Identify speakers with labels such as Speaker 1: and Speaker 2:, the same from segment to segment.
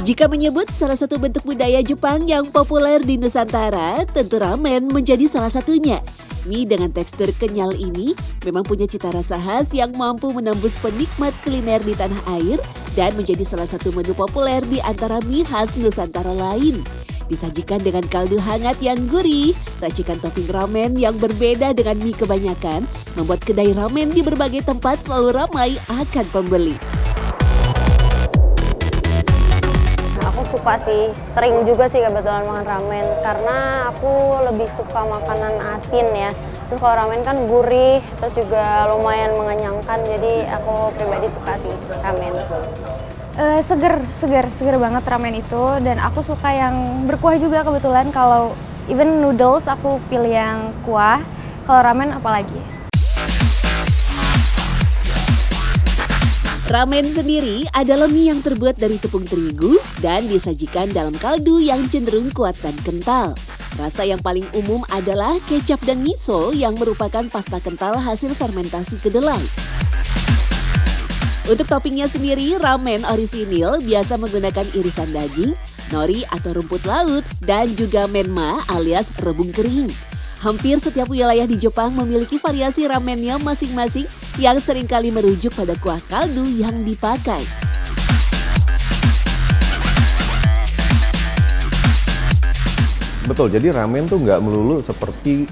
Speaker 1: Jika menyebut salah satu bentuk budaya Jepang yang populer di Nusantara, tentu ramen menjadi salah satunya. Mie dengan tekstur kenyal ini memang punya cita rasa khas yang mampu menembus penikmat kuliner di tanah air dan menjadi salah satu menu populer di antara mie khas Nusantara lain. Disajikan dengan kaldu hangat yang gurih, racikan topping ramen yang berbeda dengan mie kebanyakan, membuat kedai ramen di berbagai tempat selalu ramai akan pembeli.
Speaker 2: Aku suka sih, sering juga sih kebetulan makan ramen karena aku lebih suka makanan asin ya. Terus kalau ramen kan gurih, terus juga lumayan mengenyangkan, jadi aku pribadi suka sih ramen.
Speaker 3: Seger banget ramen itu, dan aku suka yang berkuah juga kebetulan. Kalau even noodles aku pilih yang kuah, kalau ramen apalagi.
Speaker 1: Ramen sendiri adalah mie yang terbuat dari tepung terigu dan disajikan dalam kaldu yang cenderung kuat dan kental. Rasa yang paling umum adalah kecap dan miso yang merupakan pasta kental hasil fermentasi kedelai. Untuk toppingnya sendiri, ramen orisinil biasa menggunakan irisan daging, nori atau rumput laut, dan juga menma alias rebung kering. Hampir setiap wilayah di Jepang memiliki variasi ramennya masing-masing yang seringkali merujuk pada kuah kaldu yang dipakai.
Speaker 4: Betul, jadi ramen tuh nggak melulu seperti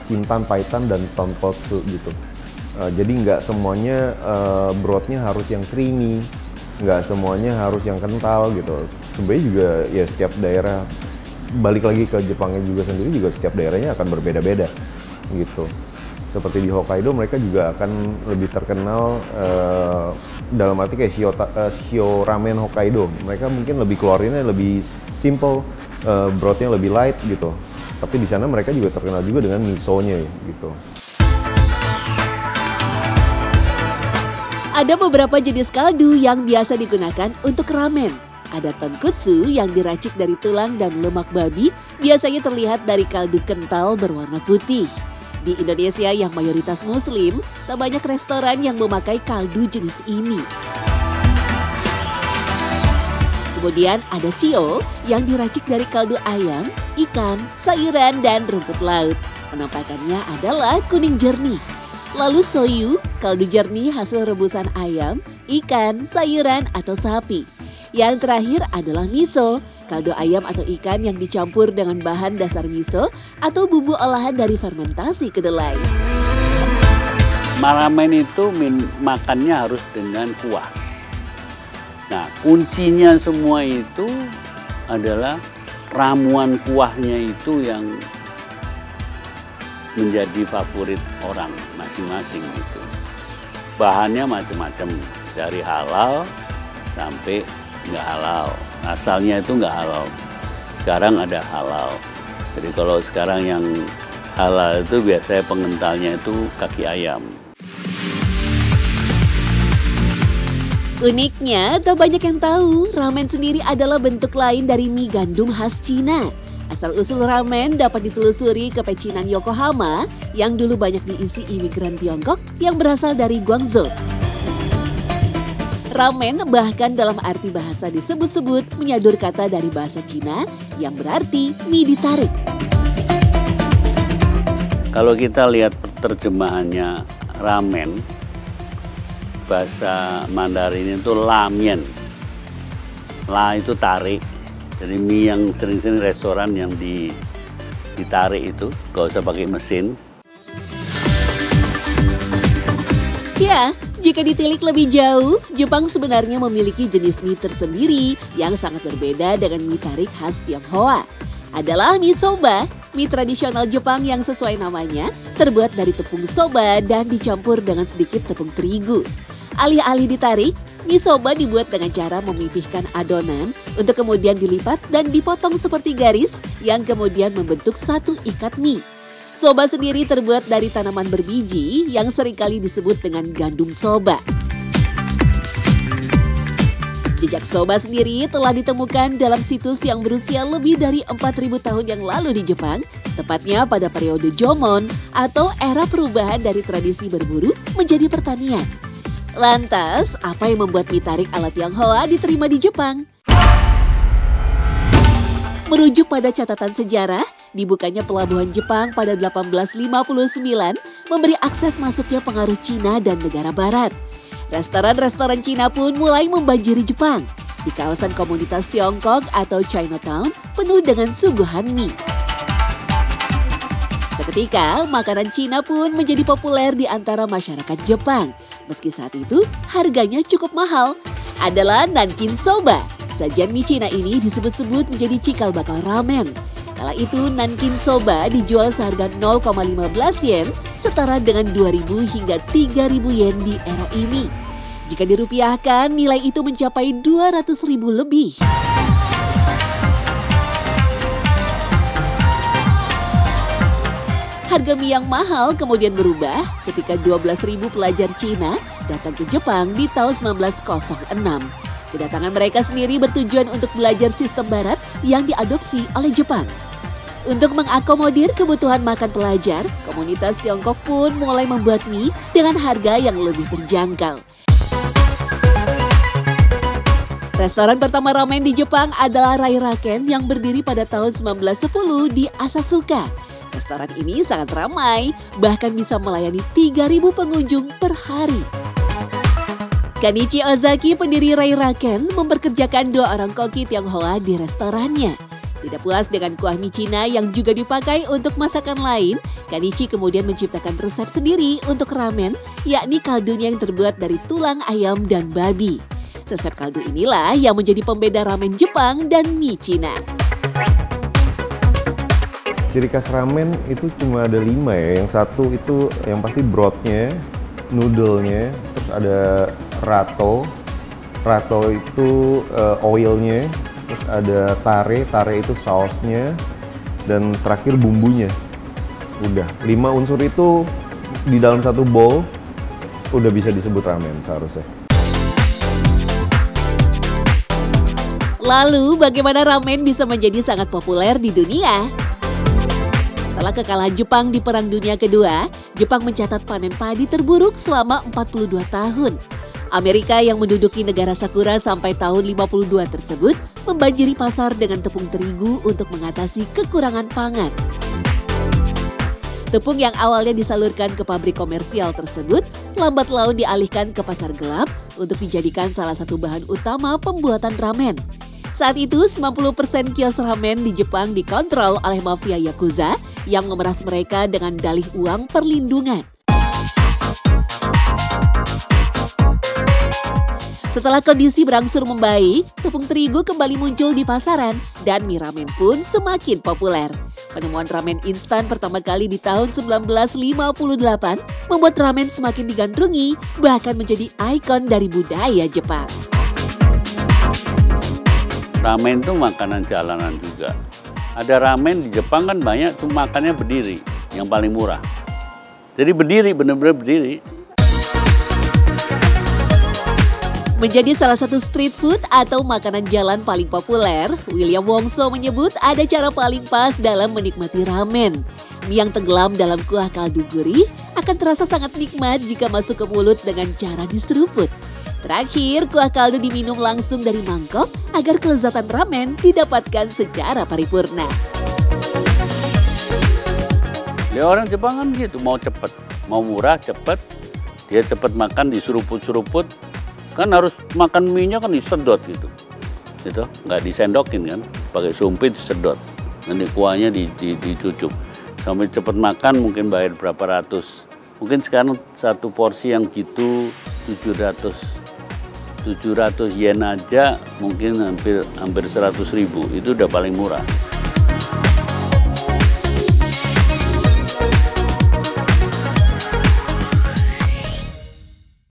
Speaker 4: Cintan, Paitan, dan Tonkotsu gitu. Jadi nggak semuanya brothnya harus yang creamy, nggak semuanya harus yang kental gitu. Sebenarnya juga ya setiap daerah, balik lagi ke Jepangnya juga sendiri, juga setiap daerahnya akan berbeda-beda gitu. Seperti di Hokkaido mereka juga akan lebih terkenal dalam arti kayak shio ramen Hokkaido. Mereka mungkin lebih keluarinnya lebih simple, brothnya lebih light gitu. Tapi di sana mereka juga terkenal juga dengan misonya gitu.
Speaker 1: Ada beberapa jenis kaldu yang biasa digunakan untuk ramen. Ada tonkotsu yang diracik dari tulang dan lemak babi, biasanya terlihat dari kaldu kental berwarna putih. Di Indonesia yang mayoritas muslim, tak banyak restoran yang memakai kaldu jenis ini. Kemudian ada shio yang diracik dari kaldu ayam, ikan, sayuran, dan rumput laut. Penampakannya adalah kuning jernih. Lalu soyu, kaldu jernih hasil rebusan ayam, ikan, sayuran, atau sapi. Yang terakhir adalah miso, kaldu ayam atau ikan yang dicampur dengan bahan dasar miso atau bumbu olahan dari fermentasi kedelai.
Speaker 5: Ramen itu makannya harus dengan kuah. Nah, kuncinya semua itu adalah ramuan kuahnya itu yang menjadi favorit orang masing-masing itu. Bahannya macam-macam, dari halal sampai nggak halal. Asalnya itu nggak halal. Sekarang ada halal. Jadi kalau sekarang yang halal itu biasanya pengentalnya itu kaki ayam.
Speaker 1: Uniknya, tak banyak yang tahu ramen sendiri adalah bentuk lain dari mie gandum khas Cina. Asal-usul ramen dapat ditelusuri ke pecinan Yokohama yang dulu banyak diisi imigran Tiongkok yang berasal dari Guangzhou. Ramen bahkan dalam arti bahasa disebut-sebut menyadur kata dari bahasa Cina yang berarti mie ditarik.
Speaker 5: Kalau kita lihat terjemahannya ramen, bahasa Mandarin itu lamien. La itu tarik. Jadi mie yang sering-sering restoran yang ditarik itu, gak usah pakai mesin.
Speaker 1: Ya, jika ditilik lebih jauh, Jepang sebenarnya memiliki jenis mie tersendiri yang sangat berbeda dengan mie tarik khas Tionghoa. Adalah mie soba, mie tradisional Jepang yang sesuai namanya, terbuat dari tepung soba dan dicampur dengan sedikit tepung terigu. Alih-alih ditarik, mie soba dibuat dengan cara memipihkan adonan untuk kemudian dilipat dan dipotong seperti garis yang kemudian membentuk satu ikat mie. Soba sendiri terbuat dari tanaman berbiji yang seringkali disebut dengan gandum soba. Jejak soba sendiri telah ditemukan dalam situs yang berusia lebih dari 4.000 tahun yang lalu di Jepang, tepatnya pada periode Jomon atau era perubahan dari tradisi berburu menjadi pertanian. Lantas, apa yang membuat mie tarik ala Tionghoa diterima di Jepang? Merujuk pada catatan sejarah, dibukanya pelabuhan Jepang pada 1859 memberi akses masuknya pengaruh Cina dan negara barat. Restoran-restoran Cina pun mulai membanjiri Jepang. Di kawasan komunitas Tiongkok atau Chinatown penuh dengan suguhan mie. Seketika, makanan Cina pun menjadi populer di antara masyarakat Jepang. Meski saat itu harganya cukup mahal. Adalah Nankin Soba. Sajian mie Cina ini disebut-sebut menjadi cikal bakal ramen. Kala itu Nankin Soba dijual seharga 0,15 yen, setara dengan 2.000 hingga 3.000 yen di era ini. Jika dirupiahkan, nilai itu mencapai 200.000 lebih. Harga mie yang mahal kemudian berubah ketika 12.000 pelajar Cina datang ke Jepang di tahun 1906. Kedatangan mereka sendiri bertujuan untuk belajar sistem barat yang diadopsi oleh Jepang. Untuk mengakomodir kebutuhan makan pelajar, komunitas Tiongkok pun mulai membuat mie dengan harga yang lebih terjangkau. Restoran pertama ramen di Jepang adalah Rai Raken yang berdiri pada tahun 1910 di Asasuka. Restoran ini sangat ramai, bahkan bisa melayani 3.000 pengunjung per hari. Kanichi Ozaki, pendiri Rai Raken, memperkerjakan 2 orang koki Tionghoa di restorannya. Tidak puas dengan kuah mie Cina yang juga dipakai untuk masakan lain, Kanichi kemudian menciptakan resep sendiri untuk ramen, yakni kaldunya yang terbuat dari tulang ayam dan babi. Resep kaldu inilah yang menjadi pembeda ramen Jepang dan mie Cina.
Speaker 4: Ciri khas ramen itu cuma ada 5 ya. Yang satu itu yang pasti brothnya, noodle-nya, terus ada rato itu oilnya, terus ada tare itu sausnya, dan terakhir bumbunya. Udah 5 unsur itu di dalam satu bowl udah bisa disebut ramen seharusnya.
Speaker 1: Lalu bagaimana ramen bisa menjadi sangat populer di dunia? Setelah kekalahan Jepang di Perang Dunia Kedua, Jepang mencatat panen padi terburuk selama 42 tahun. Amerika yang menduduki negara Sakura sampai tahun 52 tersebut membanjiri pasar dengan tepung terigu untuk mengatasi kekurangan pangan. Tepung yang awalnya disalurkan ke pabrik komersial tersebut lambat laun dialihkan ke pasar gelap untuk dijadikan salah satu bahan utama pembuatan ramen. Saat itu 90% kios ramen di Jepang dikontrol oleh mafia Yakuza yang memeras mereka dengan dalih uang perlindungan. Setelah kondisi berangsur membaik, tepung terigu kembali muncul di pasaran dan mie ramen pun semakin populer. Penemuan ramen instan pertama kali di tahun 1958 membuat ramen semakin digandrungi, bahkan menjadi ikon dari budaya Jepang.
Speaker 5: Ramen itu makanan jalanan juga. Ada ramen di Jepang kan banyak tuh makannya berdiri, yang paling murah. Jadi berdiri, benar-benar berdiri.
Speaker 1: Menjadi salah satu street food atau makanan jalan paling populer, William Wongso menyebut ada cara paling pas dalam menikmati ramen. Mie yang tenggelam dalam kuah kaldu gurih akan terasa sangat nikmat jika masuk ke mulut dengan cara diseruput. Terakhir, kuah kaldu diminum langsung dari mangkok agar kelezatan ramen didapatkan secara paripurna.
Speaker 5: Ya orang Jepang kan gitu, mau cepet, mau murah cepet, dia cepet makan diseruput-seruput. Kan harus makan mie-nya kan disedot gitu, nggak disendokin kan, pakai sumpit disedot, nanti kuahnya dicucuk, sampai cepet makan mungkin bayar berapa ratus, mungkin sekarang satu porsi yang gitu 700 yen aja mungkin hampir 100.000, itu udah paling murah.